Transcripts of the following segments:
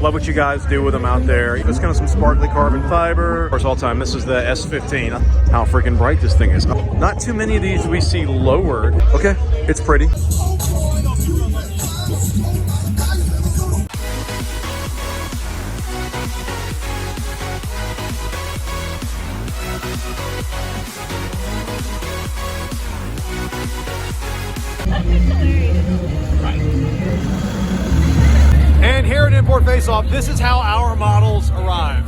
Love what you guys do with them out there. Just kind of some sparkly carbon fiber. Of course, all time, this is the S15. How freaking bright this thing is. Not too many of these we see lowered. Okay, it's pretty. And here at Import Face Off, this is how our models arrive.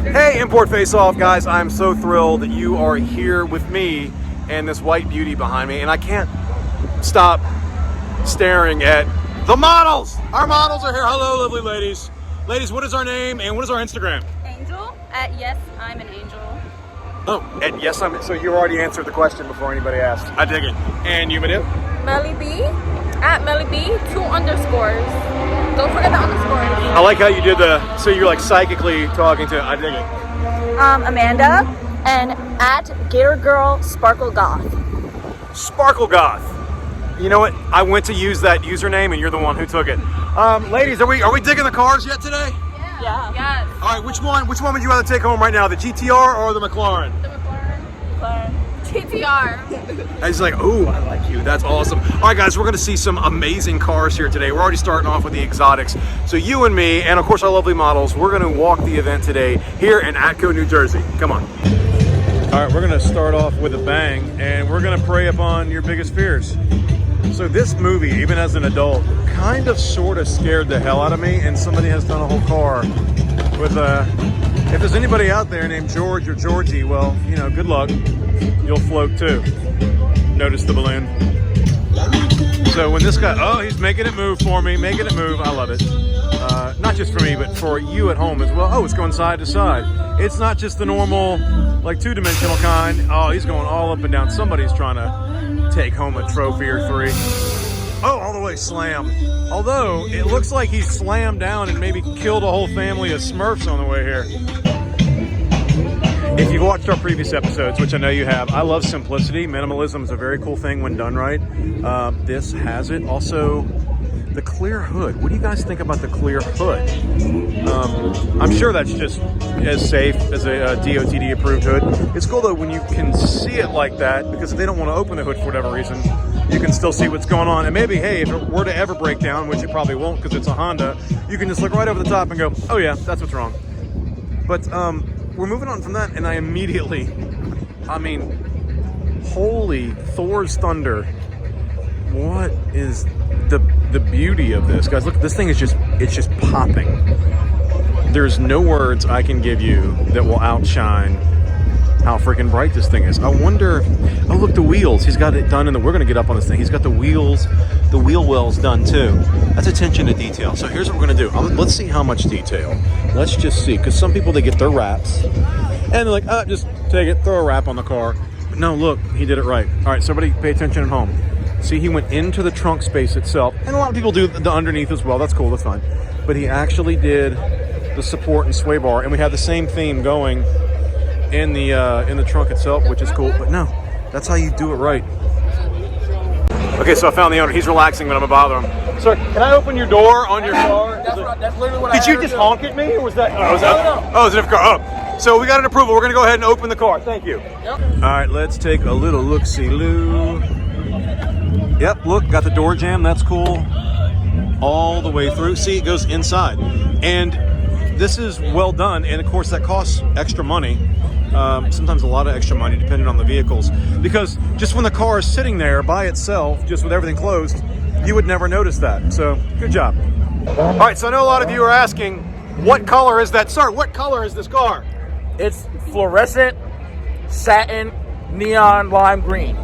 Hey, Import Face Off, guys, I'm so thrilled that you are here with me and this white beauty behind me, and I can't stop staring at the models. Our models are here. Hello, lovely ladies. Ladies, what is our name and what is our Instagram? Angel at Yes, I'm an Angel. Oh, at Yes, I'm. So you already answered the question before anybody asked. I dig it. And you, Madhu? Melly B at Melly B, 2 underscores. Don't forget the underscores. I like how you did so you're like psychically talking to, I dig it. Amanda and at Gator Girl Sparkle Goth. Sparkle Goth. You know what? I went to use that username and you're the one who took it. Ladies, are we digging the cars yet today? Yeah. Yes. All right, which one would you rather take home right now, the GTR or the McLaren? The McLaren. GTR. I was like, ooh, I like you. That's awesome. All right, guys, we're going to see some amazing cars here today. We're already starting off with the exotics. So you and me, and of course our lovely models, we're going to walk the event today here in Atco, New Jersey. Come on. All right, we're going to start off with a bang, and we're going to prey upon your biggest fears. So this movie, even as an adult, kind of sort of scared the hell out of me, and somebody has done a whole car with if there's anybody out there named George or Georgie, well, you know, good luck. You'll float too. Notice the balloon. So when this guy, oh, he's making it move for me, making it move. I love it. Not just for me, but for you at home as well. Oh, it's going side to side. It's not just the normal, like 2-dimensional kind. Oh, he's going all up and down. Somebody's trying to take home a trophy or 3. Oh, all the way slam. Although, it looks like he slammed down and maybe killed a whole family of Smurfs on the way here. If you've watched our previous episodes, which I know you have, I love simplicity. Minimalism is a very cool thing when done right. This has it. Also, the clear hood. What do you guys think about the clear hood? I'm sure that's just as safe as a DOTD approved hood. It's cool though when you can see it like that, because if they don't want to open the hood for whatever reason, you can still see what's going on. And maybe, hey, if it were to ever break down, which it probably won't because it's a Honda, you can just look right over the top and go, oh yeah, that's what's wrong. But we're moving on from that, and I immediately, holy Thor's thunder. What is the beauty of this? Guys, look, this thing is it's just popping. There's no words I can give you that will outshine how freaking bright this thing is. I wonder, oh look, the wheels. He's got it done, and we're gonna get up on this thing. He's got the wheels, the wheel wells done too. That's attention to detail. So here's what we're gonna do. Let's see how much detail. Let's just see, because some people, they get their wraps, and they're like, just take it, throw a wrap on the car. But no, look, he did it right. All right, so everybody pay attention at home. See, he went into the trunk space itself, and a lot of people do the underneath as well. That's cool, that's fine. But he actually did the support and sway bar, and we have the same theme going in the trunk itself, which is cool. But no, that's how you do it right. Okay, so I found the owner. He's relaxing, but I'm gonna bother him. Sir, can I open your door on your car? That's literally what I Did you just honk at me, or was that? Oh, was that? Oh, it was a different car. Oh, so we got an approval. We're gonna go ahead and open the car. Thank you. Yep. All right, let's take a little look-see-loo. Yep, look, got the door jamb. That's cool. All the way through. See, it goes inside, and this is well done. And of course, that costs extra money. Sometimes a lot of extra money depending on the vehicles, because just when the car is sitting there by itself, just with everything closed, you would never notice that. So good job. All right, so I know a lot of you are asking, what color is that? Sir, what color is this car? It's fluorescent satin neon lime green.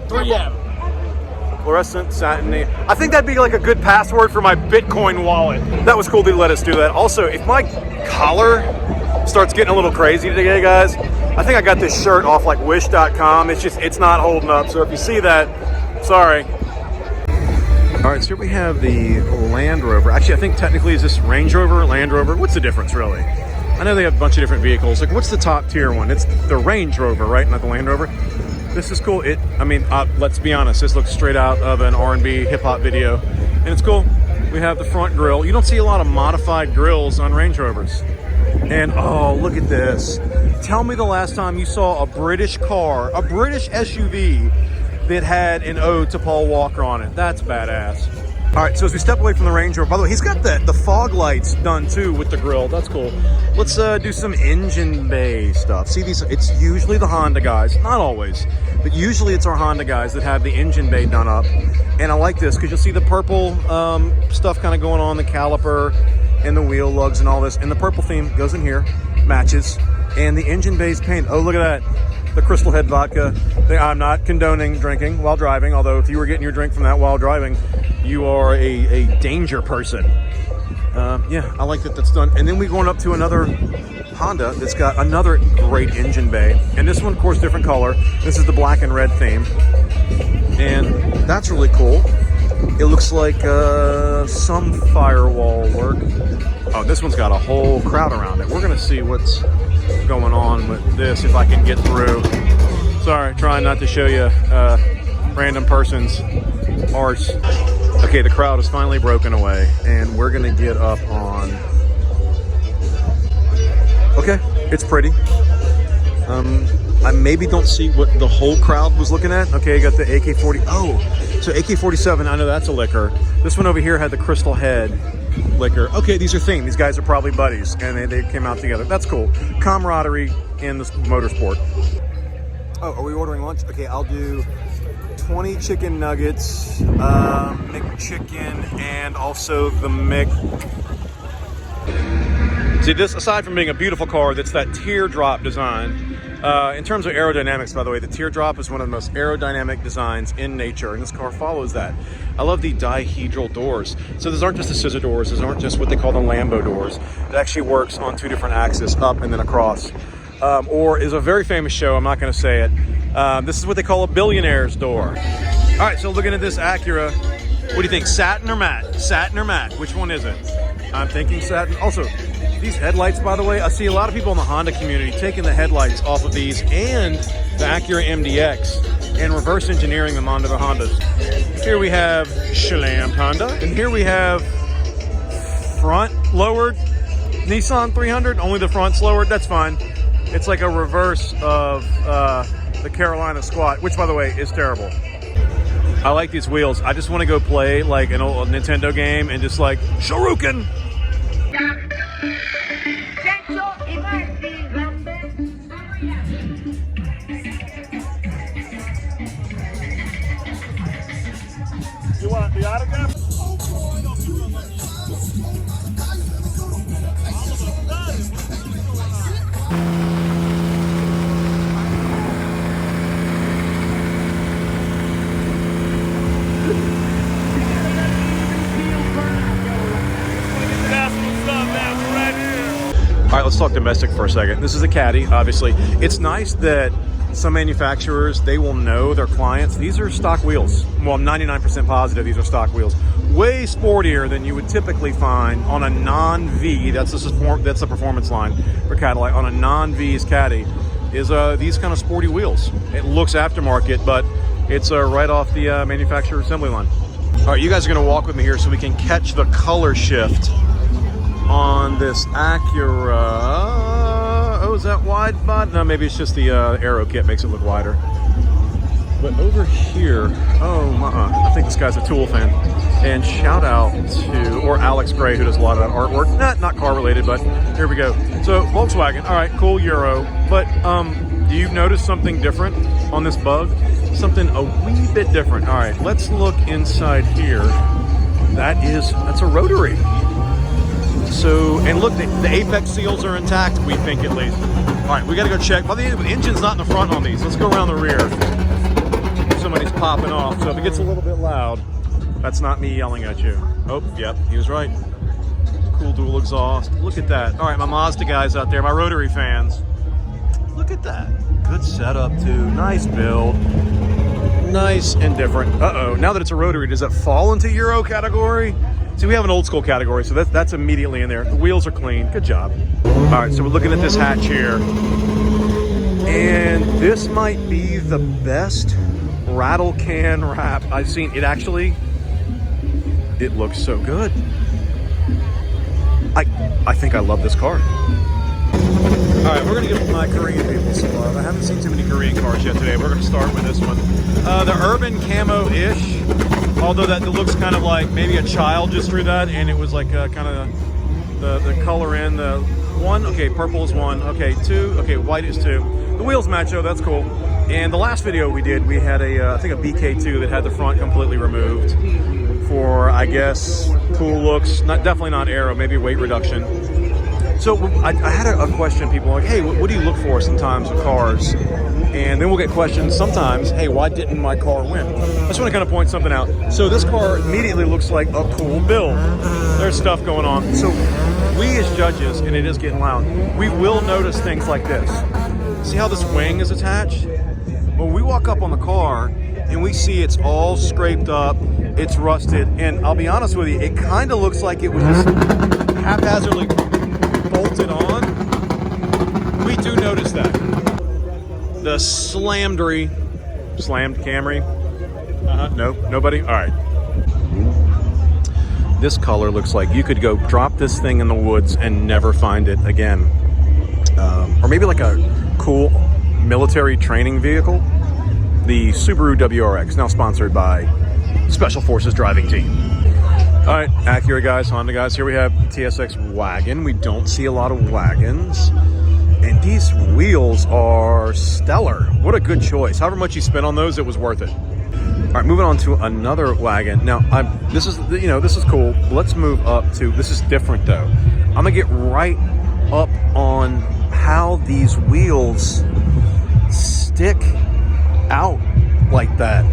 3M. Fluorescent satin. I think that'd be like a good password for my Bitcoin wallet. That was cool to let us do that. Also, if my collar starts getting a little crazy today, guys, I think I got this shirt off like wish.com. It's not holding up. So if you see that, sorry. All right, so here we have the Land Rover. Actually, I think technically is this Range Rover, Land Rover? What's the difference really? I know they have a bunch of different vehicles. Like, what's the top tier one? It's the Range Rover, right? Not the Land Rover. This is cool. Let's be honest. This looks straight out of an R&B hip hop video, and it's cool. We have the front grille. You don't see a lot of modified grills on Range Rovers. And oh, look at this. Tell me the last time you saw a British car, a British SUV that had an ode to Paul Walker on it. That's badass. All right, so as we step away from the Range Rover, by the way, he's got the fog lights done too with the grill. That's cool. Let's do some engine bay stuff. See these, it's usually the Honda guys, not always, but usually it's our Honda guys that have the engine bay done up. And I like this because you'll see the purple stuff kind of going on, the caliper and the wheel lugs and all this. And the purple theme goes in here, matches. And the engine bay's paint, oh, look at that. The Crystal Head vodka. I'm not condoning drinking while driving, although if you were getting your drink from that while driving, you are a danger person. Yeah, I like that that's done. And then we're going up to another Honda that's got another great engine bay. And this one, of course, different color. This is the black and red theme. And that's really cool. It looks like some firewall work. Oh, this one's got a whole crowd around it. We're going to see what's going on with this if I can get through. Sorry, trying not to show you random person's arse. Okay, the crowd is finally broken away, and we're gonna get up on. Okay, it's pretty. I maybe don't see what the whole crowd was looking at. Okay, you got the AK-40. Oh, so AK-47, I know that's a liquor. This one over here had the Crystal Head liquor. Okay, these are themed. These guys are probably buddies, and they came out together. That's cool. Camaraderie in this motorsport. Oh, are we ordering lunch? Okay, I'll do 20 chicken nuggets, McChicken, and also the See, this, aside from being a beautiful car, that's that teardrop design. In terms of aerodynamics, by the way, the teardrop is one of the most aerodynamic designs in nature, and this car follows that. I love the dihedral doors. So these aren't just the scissor doors, these aren't just what they call the Lambo doors. It actually works on two different axes, up and then across. Or is a very famous show, I'm not gonna say it. This is what they call a billionaire's door. All right, so looking at this Acura, what do you think, satin or matte? Satin or matte, which one is it? I'm thinking satin. Also, these headlights, by the way, I see a lot of people in the Honda community taking the headlights off of these and the Acura MDX and reverse engineering them onto the Hondas. Here we have Shalam Honda, and here we have front lowered Nissan 300, only the front's lowered, that's fine. It's like a reverse of the Carolina Squat, which by the way is terrible. I like these wheels. I just want to go play like an old Nintendo game and just like Shoryuken. You want the autograph? All right, let's talk domestic for a second. This is a Caddy, obviously. It's nice that some manufacturers, they will know their clients. These are stock wheels. Well, I'm 99% positive these are stock wheels. Way sportier than you would typically find on a non-V. That's the performance line for Cadillac. On a non-V's Caddy is these kind of sporty wheels. It looks aftermarket, but it's right off the manufacturer assembly line. All right, you guys are gonna walk with me here so we can catch the color shift on this Acura. Oh, is that wide body? No, maybe it's just the aero kit makes it look wider. But over here, oh I think this guy's a Tool fan. And shout out to, or Alex Gray, who does a lot of that artwork. Not car related, but here we go. So Volkswagen, all right, cool Euro. But do you notice something different on this Bug? Something a wee bit different. All right, let's look inside here. That's a rotary. So, and look, the apex seals are intact, we think at least. All right, we gotta go check. Well, the engine's not in the front on these. Let's go around the rear. Somebody's popping off, so if it gets a little bit loud, that's not me yelling at you. Oh, yep, he was right. Cool dual exhaust. Look at that. All right, my Mazda guys out there, my rotary fans. Look at that. Good setup, too. Nice build. Nice and different. Uh-oh, now that it's a rotary, does that fall into Euro category? See, we have an old school category, so that's immediately in there. The wheels are clean. Good job. All right, so we're looking at this hatch here. And this might be the best rattle can wrap I've seen. It actually, it looks so good. I think I love this car. All right, we're gonna give my Korean people some love. I haven't seen too many Korean cars yet today. We're gonna start with this one. The urban camo-ish, although that looks kind of like maybe a child just drew that, and it was like kind of the color in the one. Okay, purple is one. Okay, two. Okay, white is two. The wheels match though, that's cool. And the last video we did, we had I think a BK2 that had the front completely removed for, I guess, cool looks. Definitely not aero, maybe weight reduction. So I had a question, people like, hey, what do you look for sometimes with cars? And then we'll get questions sometimes, hey, why didn't my car win? I just want to kind of point something out. So this car immediately looks like a cool build. There's stuff going on. So we as judges, and it is getting loud, we will notice things like this. See how this wing is attached? When we walk up on the car and we see it's all scraped up, it's rusted, and I'll be honest with you, it kind of looks like it was just haphazardly bolted on. We do notice that. The slammed Camry. No, nobody? All right. This color looks like you could go drop this thing in the woods and never find it again. Or maybe like a cool military training vehicle. The Subaru WRX, now sponsored by Special Forces Driving Team. All right, Acura guys, Honda guys, here we have TSX wagon. We don't see a lot of wagons. And these wheels are stellar. What a good choice. However much you spent on those, it was worth it. All right, moving on to another wagon. Now, this is cool. Let's move up to, this is different though. I'm gonna get right up on how these wheels stick out like that.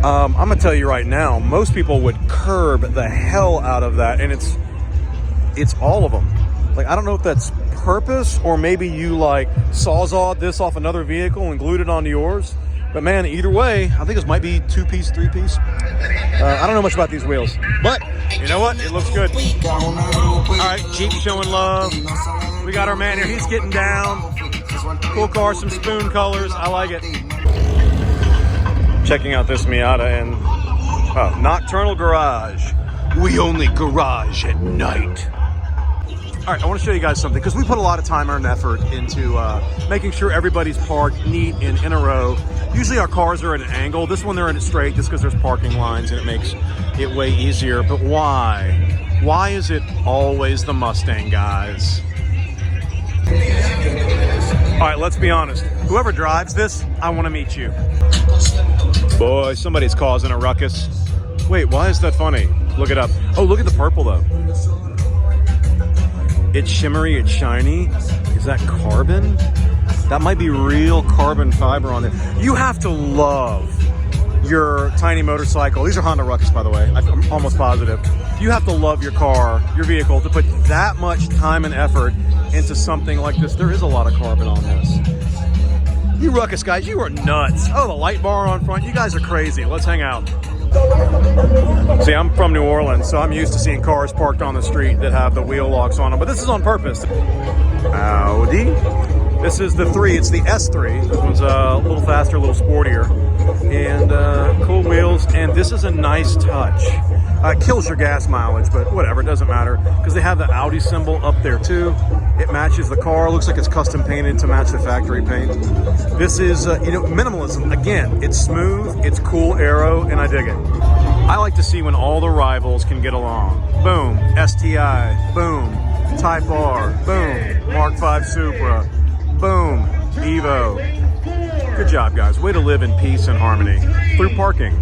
I'm gonna tell you right now, most people would curb the hell out of that, and it's all of them. Like, I don't know if that's purpose or maybe you like sawzawed this off another vehicle and glued it onto yours. But man, either way, I think this might be 2-piece, 3-piece. I don't know much about these wheels, but you know what? It looks good. All right, Jeep showing love. We got our man here. He's getting down. Cool car, some spoon colors. I like it. Checking out this Miata and nocturnal garage. We only garage at night. All right, I want to show you guys something because we put a lot of time and effort into making sure everybody's parked neat and in a row. Usually our cars are at an angle. This one they're in it straight just because there's parking lines and it makes it way easier. But why? Why is it always the Mustang, guys? All right, let's be honest. Whoever drives this, I want to meet you. Boy, somebody's causing a ruckus. Wait, why is that funny? Look it up. Oh, look at the purple though. It's shimmery, it's shiny. Is that carbon? That might be real carbon fiber on there. You have to love your tiny motorcycle. These are Honda Ruckus, by the way. I'm almost positive. You have to love your car, your vehicle, to put that much time and effort into something like this. There is a lot of carbon on this. You Ruckus guys, you are nuts. Oh, the light bar on front. You guys are crazy. Let's hang out. See, I'm from New Orleans, so I'm used to seeing cars parked on the street that have the wheel locks on them, but this is on purpose. Audi. This is the 3, it's the S3. This one's a little faster, a little sportier. And cool wheels, and this is a nice touch. It kills your gas mileage, but whatever, it doesn't matter. Because they have the Audi symbol up there too. It matches the car, looks like it's custom painted to match the factory paint. This is, minimalism. Again, it's smooth, it's cool aero, and I dig it. I like to see when all the rivals can get along. Boom, STI, boom, Type R, boom, Mark V Supra, boom, Evo. Good job, guys. Way to live in peace and harmony through parking.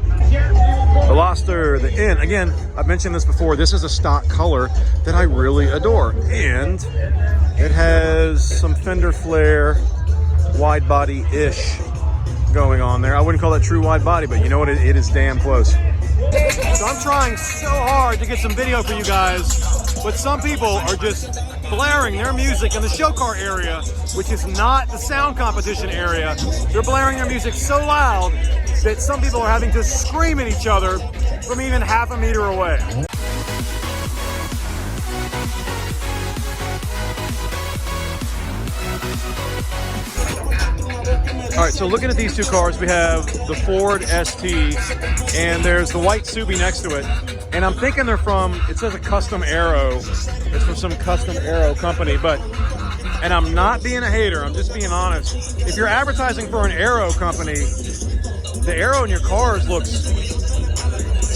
Veloster, the N. Again, I've mentioned this before. This is a stock color that I really adore. And it has some fender flare, wide body-ish going on there. I wouldn't call that true wide body, but you know what? It is damn close. So I'm trying so hard to get some video for you guys, but some people are just blaring their music in the show car area, which is not the sound competition area. They're blaring their music so loud that some people are having to scream at each other from even half a meter away. All right, so looking at these two cars, we have the Ford ST, and there's the white Subi next to it. And I'm thinking they're from, it says a custom aero. It's from some custom aero company, but, and I'm not being a hater, I'm just being honest. If you're advertising for an aero company, the aero in your cars looks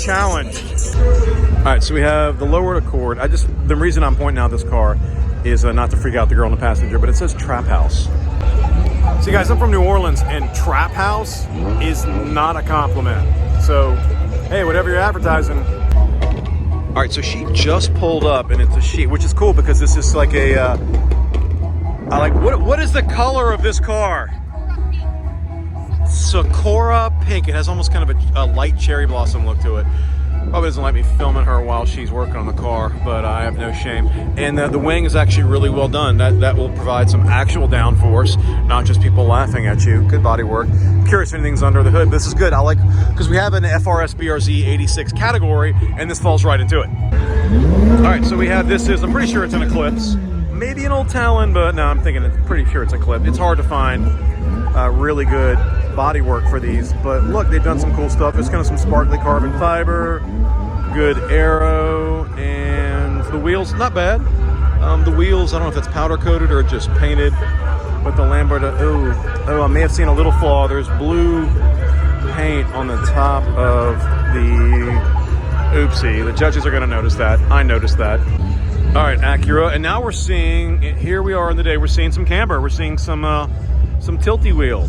challenged. All right, so we have the lowered Accord. The reason I'm pointing out this car is not to freak out the girl in the passenger, but it says Trap House. See guys, I'm from New Orleans and Trap House is not a compliment. So, hey, whatever you're advertising. All right, so she just pulled up and it's a she, which is cool because this is like a, I like, what is the color of this car? Sakura pink. It has almost kind of a light cherry blossom look to it. Probably doesn't let me filming her while she's working on the car, but I have no shame. And the wing is actually really well done. That will provide some actual downforce, not just people laughing at you. Good body work. I'm curious if anything's under the hood. This is good. I like, because we have an FRS BRZ 86 category, and this falls right into it. All right, so we have I'm pretty sure it's an Eclipse. Maybe an old Talon, but no, I'm thinking pretty sure it's a Clip. It's hard to find really good body work for these, but look, they've done some cool stuff. There's kind of some sparkly carbon fiber, good aero, and the wheels, not bad. The wheels, I don't know if that's powder coated or just painted, but the Lamborghini, oh, I may have seen a little flaw. There's blue paint on the top of the, oopsie, the judges are gonna notice that. I noticed that. All right, Acura, and now we're seeing, here we are in the day, we're seeing some camber. We're seeing some tilty wheel.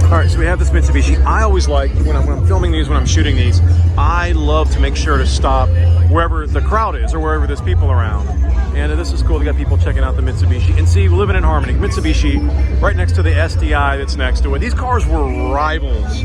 All right, so we have this Mitsubishi. I always like, when I'm filming these, when I'm shooting these, I love to make sure to stop wherever the crowd is or wherever there's people around. And this is cool, they got people checking out the Mitsubishi. And see, we're living in harmony. Mitsubishi, right next to the SDI that's next to it. These cars were rivals,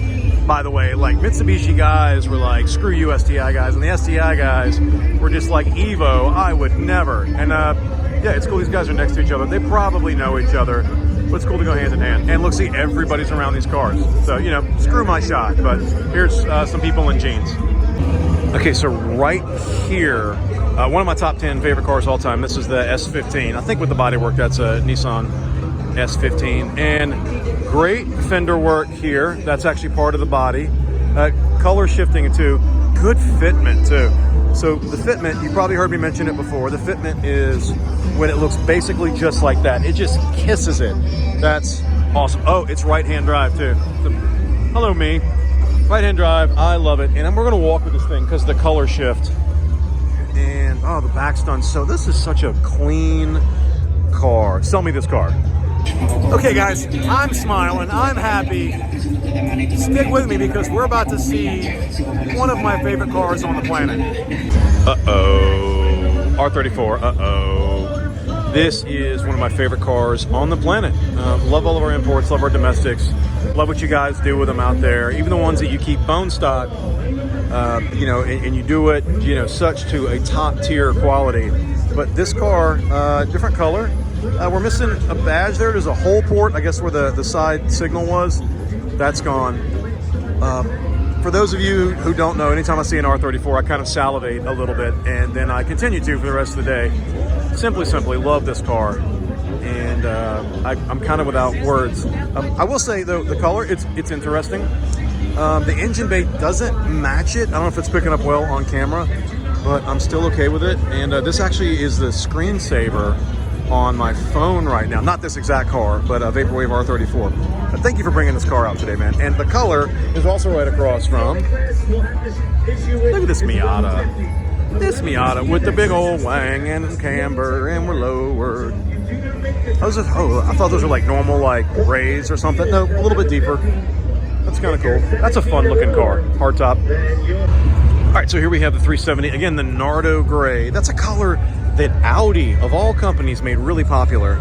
by the way. Like, Mitsubishi guys were like, screw you SDI guys. And the SDI guys were just like, Evo, I would never. And yeah, it's cool, these guys are next to each other. They probably know each other. But it's cool to go hand in hand. And look, see, everybody's around these cars. So, you know, screw my shot. But here's some people in jeans. Okay, so right here, one of my top 10 favorite cars of all time. This is the S15. I think with the bodywork, that's a Nissan S15. And great fender work here. That's actually part of the body. Color shifting too. Good fitment too. So the fitment, you probably heard me mention it before. The fitment is when it looks basically just like that. It just kisses it. That's awesome. Oh, it's right-hand drive too. So, hello me. Right-hand drive, I love it. And we're gonna walk with this thing because the color shift. And oh, the back's done. So this is such a clean car. Sell me this car. Okay guys, I'm smiling, I'm happy. Stick with me because we're about to see one of my favorite cars on the planet. Uh-oh, R34, uh-oh. This is one of my favorite cars on the planet. Love all of our imports, love our domestics. Love what you guys do with them out there. Even the ones that you keep bone stock, you know, and you do it, you know, such to a top tier quality. But this car, different color. We're missing a badge there. There's a hole port, I guess, where the side signal was. That's gone. For those of you who don't know, anytime I see an R34, I kind of salivate a little bit, and then I continue to for the rest of the day. Simply love this car, and I'm kind of without words. I will say, though, the color, it's interesting. The engine bay doesn't match it. I don't know if it's picking up well on camera, but I'm still okay with it. And this actually is the screensaver on my phone right now. Not this exact car, but a Vaporwave R34. But thank you for bringing this car out today, man. And the color is also right across from, look at this Miata. This Miata with the big old wang and camber, and we're lowered. I thought those were like normal, like rays or something. No, a little bit deeper. That's kind of cool. That's a fun looking car. Hardtop. All right, so here we have the 370. Again, the Nardo Gray. That's a color that Audi, of all companies, made really popular.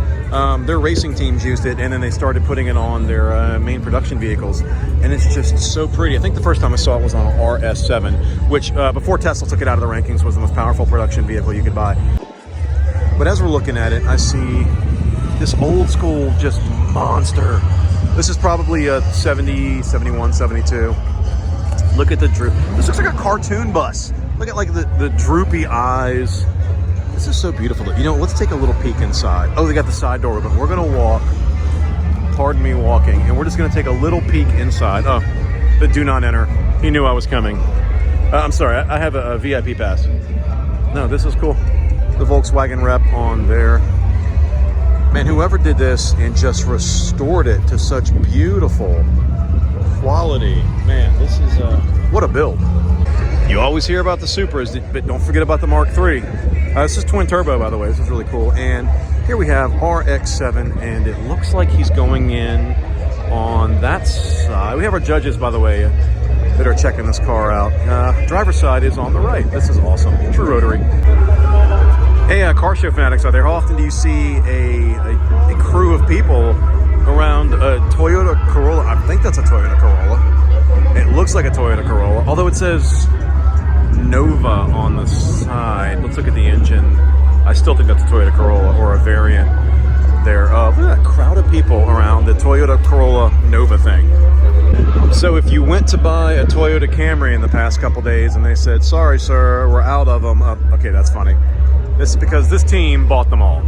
Their racing teams used it, and then they started putting it on their main production vehicles. And it's just so pretty. I think the first time I saw it was on an RS7, which before Tesla took it out of the rankings was the most powerful production vehicle you could buy. But as we're looking at it, I see this old school just monster. This is probably a 70, 71, 72. Look at the droop. This looks like a cartoon bus. Look at like the droopy eyes. This is so beautiful. You know, let's take a little peek inside. Oh, they got the side door open. We're gonna walk, pardon me walking, and we're just gonna take a little peek inside. Oh, the do not enter. He knew I was coming. I'm sorry, I have a VIP pass. No, this is cool. The Volkswagen rep on there. Man, whoever did this and just restored it to such beautiful quality. Man, this is, what a build. You always hear about the Supras, but don't forget about the Mark III. This is twin turbo, by the way. This is really cool. And here we have RX-7, and it looks like he's going in on that side. We have our judges, by the way, that are checking this car out. Driver's side is on the right. This is awesome. True rotary. Hey, car show fanatics out there, how often do you see a crew of people around a Toyota Corolla? I think that's a Toyota Corolla. It looks like a Toyota Corolla, although it says Nova on the side. Let's look at the engine. I still think that's a Toyota Corolla or a variant there. Look at that crowd of people around the Toyota Corolla Nova thing. So if you went to buy a Toyota Camry in the past couple days and they said, sorry sir, we're out of them. Okay, that's funny. This is because this team bought them all.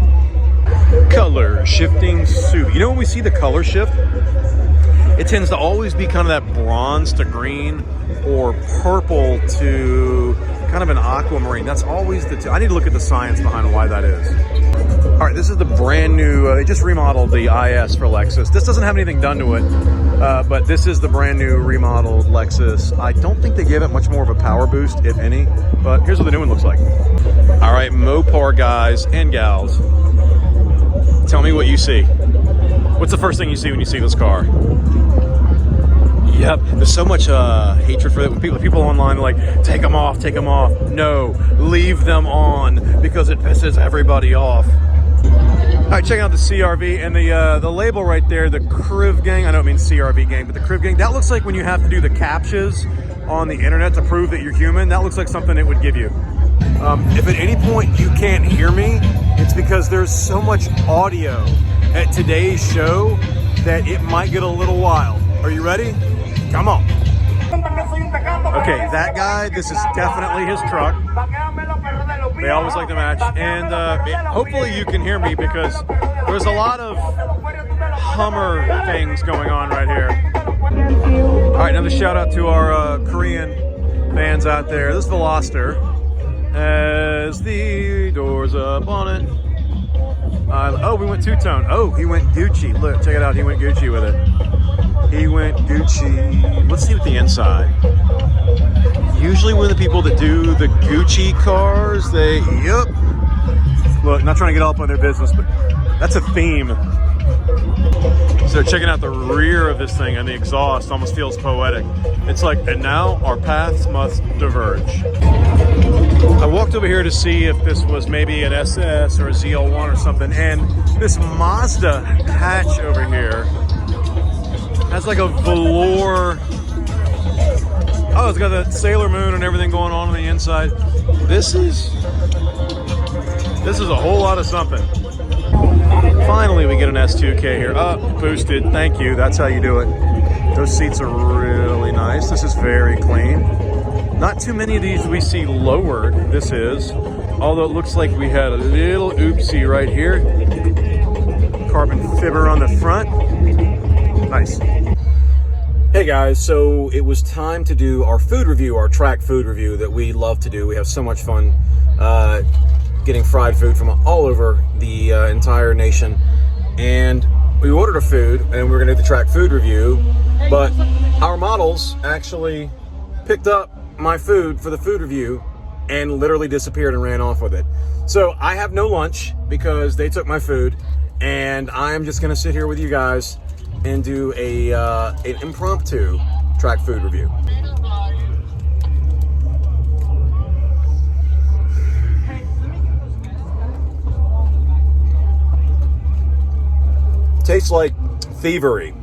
Color shifting suit. You know when we see the color shift? It tends to always be kind of that bronze to green or purple to kind of an aquamarine. That's always the I need to look at the science behind why that is. All right, this is the brand new, they just remodeled the IS for Lexus. This doesn't have anything done to it, but this is the brand new remodeled Lexus. I don't think they give it much more of a power boost, if any, but here's what the new one looks like. All right, Mopar guys and gals, tell me what you see. What's the first thing you see when you see this car? Yep, there's so much hatred for it. People online are like, take them off, take them off. No, leave them on because it pisses everybody off. All right, checking out the CRV and the label right there, the Criv Gang. I don't mean CRV Gang, but the Criv Gang. That looks like when you have to do the captchas on the internet to prove that you're human. That looks like something it would give you. If at any point you can't hear me, it's because there's so much audio at today's show that it might get a little wild. Are you ready? Come on. Okay, that guy, this is definitely his truck. They always like to match. And hopefully you can hear me because there's a lot of Hummer things going on right here. All right, another shout out to our Korean fans out there. This is the Veloster. As the doors up on it. Oh, we went two-tone. Oh, he went Gucci. Look, check it out. He went Gucci with it. He went Gucci. Let's see what the inside. Usually when the people that do the Gucci cars, they, yep. Look, not trying to get all up on their business, but that's a theme. So checking out the rear of this thing and the exhaust almost feels poetic. It's like, and now our paths must diverge. I walked over here to see if this was maybe an SS or a ZL1 or something, and this Mazda hatch over here has like a velour. Oh, it's got the Sailor Moon and everything going on the inside. This is a whole lot of something. Finally, we get an S2K here. Boosted. Thank you. That's how you do it. Those seats are really nice. This is very clean. Not too many of these we see lowered. This is. Although it looks like we had a little oopsie right here. Carbon fiber on the front. Nice. Hey guys, so it was time to do our food review, our track food review that we love to do. We have so much fun getting fried food from all over the entire nation. And we ordered a food and we're gonna do the track food review, but our models actually picked up my food for the food review and literally disappeared and ran off with it. So I have no lunch because they took my food, and I'm just gonna sit here with you guys and do an impromptu track food review. Tastes like thievery.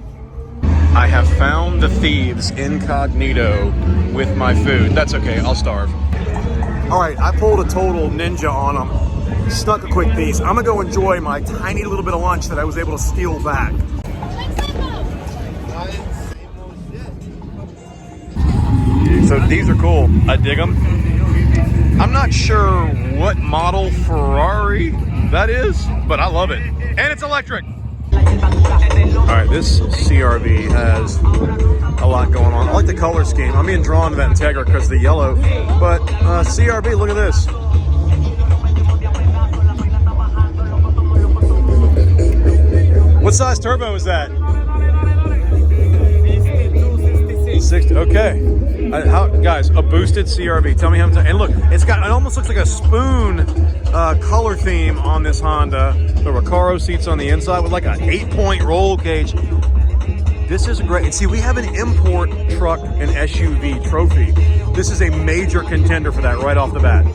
I have found the thieves incognito with my food. That's okay, I'll starve. All right, I pulled a total ninja on them. Snuck a quick piece. I'm gonna go enjoy my tiny little bit of lunch that I was able to steal back. So these are cool, I dig them. I'm not sure what model Ferrari that is, but I love it. And it's electric. All right, this CRV has a lot going on. I like the color scheme. I'm being drawn to that Integra because of the yellow. But CRV, look at this. What size turbo is that? 60. Okay. Guys, a boosted CRV. Tell me how many. And look, it almost looks like a spoon color theme on this Honda. The Recaro seats on the inside with like an 8-point roll cage. This is great. And see, we have an import truck and SUV trophy. This is a major contender for that right off the bat.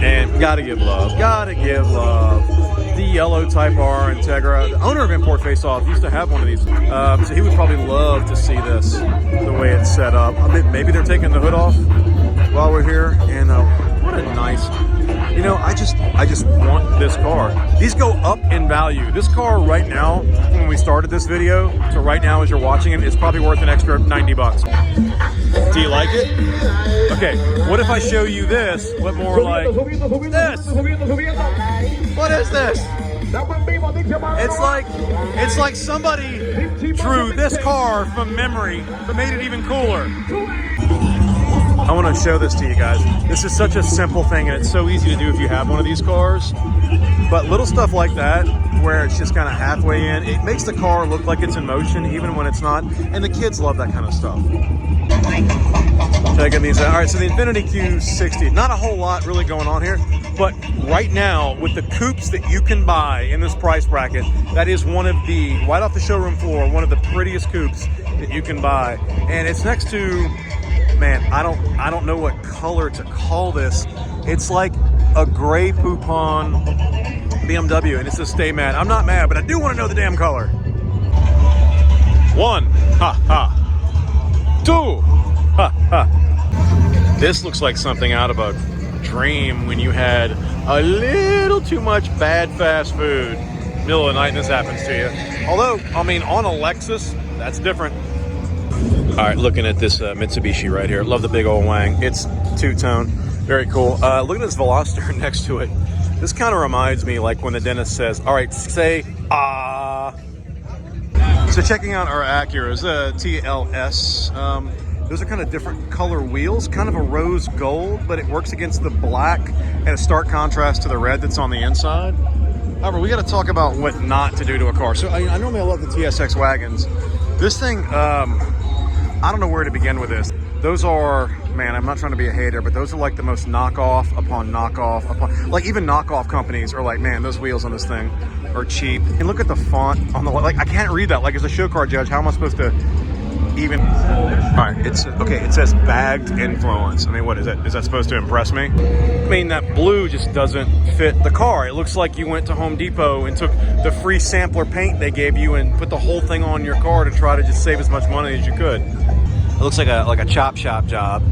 And gotta give love. Gotta give love. The yellow Type R Integra. The owner of Import Face Off used to have one of these. So he would probably love to see this the way it's set up. I mean, maybe they're taking the hood off while we're here. And what a nice, you know, I just want this car. These go up in value. This car right now, when we started this video, to right now as you're watching it, it's probably worth an extra 90 bucks. Do you like it? Okay, what if I show you this, but more like this? What is this? It's like somebody drew this car from memory, but made it even cooler. I want to show this to you guys. This is such a simple thing, and it's so easy to do if you have one of these cars. But little stuff like that, where it's just kind of halfway in, it makes the car look like it's in motion, even when it's not. And the kids love that kind of stuff. Checking these out. All right, so the Infiniti Q60, not a whole lot really going on here, but right now with the coupes that you can buy in this price bracket, that is one of the, right off the showroom floor, one of the prettiest coupes that you can buy. And it's next to, man, I don't know what color to call this. It's like a gray Poupon BMW, and it's a stay mad. I'm not mad, but I do want to know the damn color. 1, ha ha. 2, ha ha. This looks like something out of a dream when you had a little too much bad fast food. Middle of the night and this happens to you. Although, I mean, on a Lexus, that's different. All right, looking at this Mitsubishi right here. Love the big old wang. It's two-tone. Very cool. Look at this Veloster next to it. This kind of reminds me like when the dentist says, all right, say, ah. So checking out our Acuras, TLS. Those are kind of different color wheels, kind of a rose gold, but it works against the black and a stark contrast to the red that's on the inside. However, we got to talk about what not to do to a car. So I normally love the TSX wagons. This thing, I don't know where to begin with this. Those are, man, I'm not trying to be a hater, but those are like the most knockoff upon knockoff upon, like even knockoff companies are like, man, those wheels on this thing are cheap. And look at the font on the, like, I can't read that. Like as a show car judge, how am I supposed to even, all right, it's, okay, it says bagged influence. I mean, what is that? Is that supposed to impress me? I mean, that blue just doesn't fit the car. It looks like you went to Home Depot and took the free sampler paint they gave you and put the whole thing on your car to try to just save as much money as you could. It looks like a chop shop job.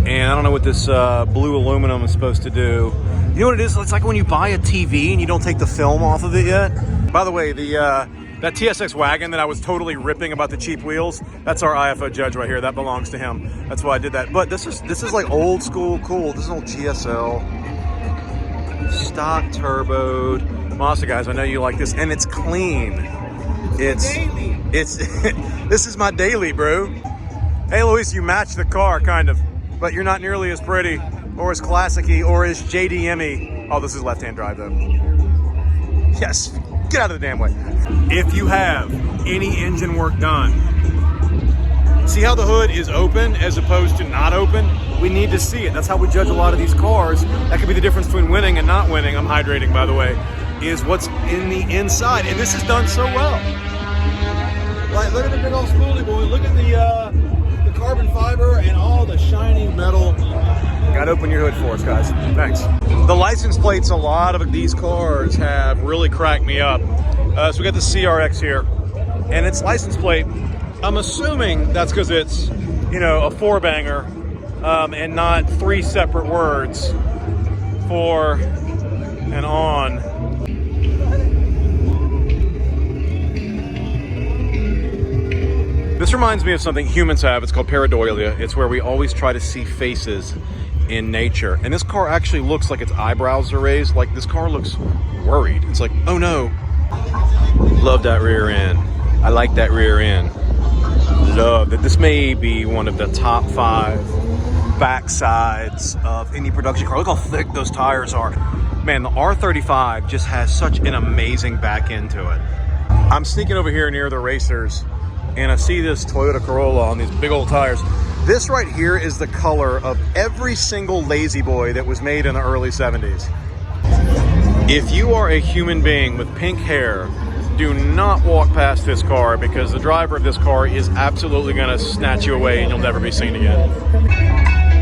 And I don't know what this blue aluminum is supposed to do. You know what it is? It's like when you buy a TV and you don't take the film off of it yet. By the way, that TSX wagon that I was totally ripping about the cheap wheels, that's our IFO judge right here. That belongs to him. That's why I did that. But this is like old school cool. This is an old GSL. Stock turboed. Mazda guys, I know you like this. And it's clean. It's this is my daily, bro. Hey, Luis, you match the car, kind of, but you're not nearly as pretty or as classic-y or as JDM-y. Oh, this is left-hand drive, though. Yes, get out of the damn way. If you have any engine work done, see how the hood is open as opposed to not open? We need to see it. That's how we judge a lot of these cars. That could be the difference between winning and not winning. I'm hydrating, by the way, is what's in the inside. And this is done so well. Like, look at the big old spoolie boy. Look at the carbon fiber and all the shiny metal. Gotta open your hood for us, guys. Thanks. The license plates, a lot of these cars have really cracked me up. So we got the CRX here, and its license plate, I'm assuming that's because it's, you know, a 4-banger and not 3 separate words for and on. This reminds me of something humans have. It's called pareidolia. It's where we always try to see faces in nature. And this car actually looks like its eyebrows are raised. Like this car looks worried. It's like, oh no, Love that rear end. I like that rear end. Love that. This may be one of the top 5 back sides of any production car. Look how thick those tires are. Man, the R35 just has such an amazing back end to it. I'm sneaking over here near the racers and I see this Toyota Corolla on these big old tires. This right here is the color of every single Lazy Boy that was made in the early 70s. If you are a human being with pink hair, do not walk past this car because the driver of this car is absolutely going to snatch you away and you'll never be seen again.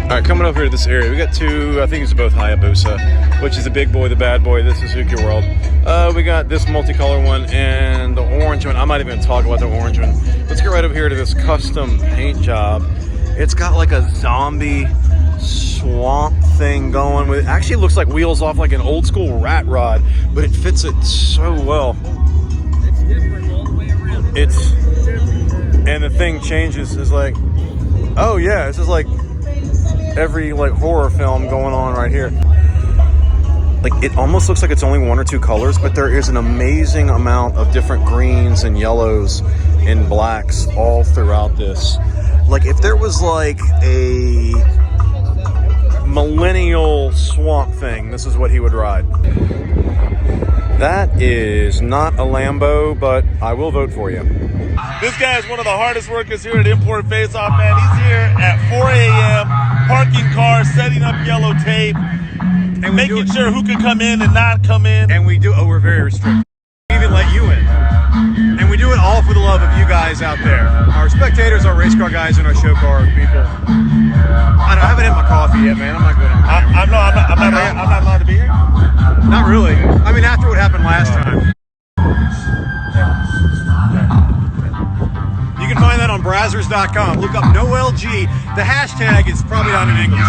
All right, coming over here to this area, we got 2, I think it's both Hayabusa, which is the big boy, the bad boy, this is Suzuki World. We got this multicolor one and the orange one. I'm not even going to talk about the orange one. Let's get right over here to this custom paint job. It's got like a zombie swamp thing going with it. Actually looks like wheels off like an old school rat rod, but it fits it so well. It's different all the way around. And the thing changes is like, oh yeah, it's just like every like horror film going on right here. Like it almost looks like it's only 1 or 2 colors, but there is an amazing amount of different greens and yellows and blacks all throughout this. Like if there was like a millennial swamp thing, this is what he would ride. That is not a Lambo, but I will vote for you. This guy is one of the hardest workers here at Import Face Off, man. He's here at 4 a.m. parking cars, setting up yellow tape, and making sure who can come in and not come in. And we do, oh, we're very restricted. We even let you in. And we do it all for the love of you guys out there. Our spectators, our race car guys, and our show car people. I haven't had my coffee yet, man. I'm not good on camera. I'm not allowed to be here? Not really. I mean, after what happened last time. You can find that on Brazzers.com. Look up NoLG. The hashtag is probably not in English.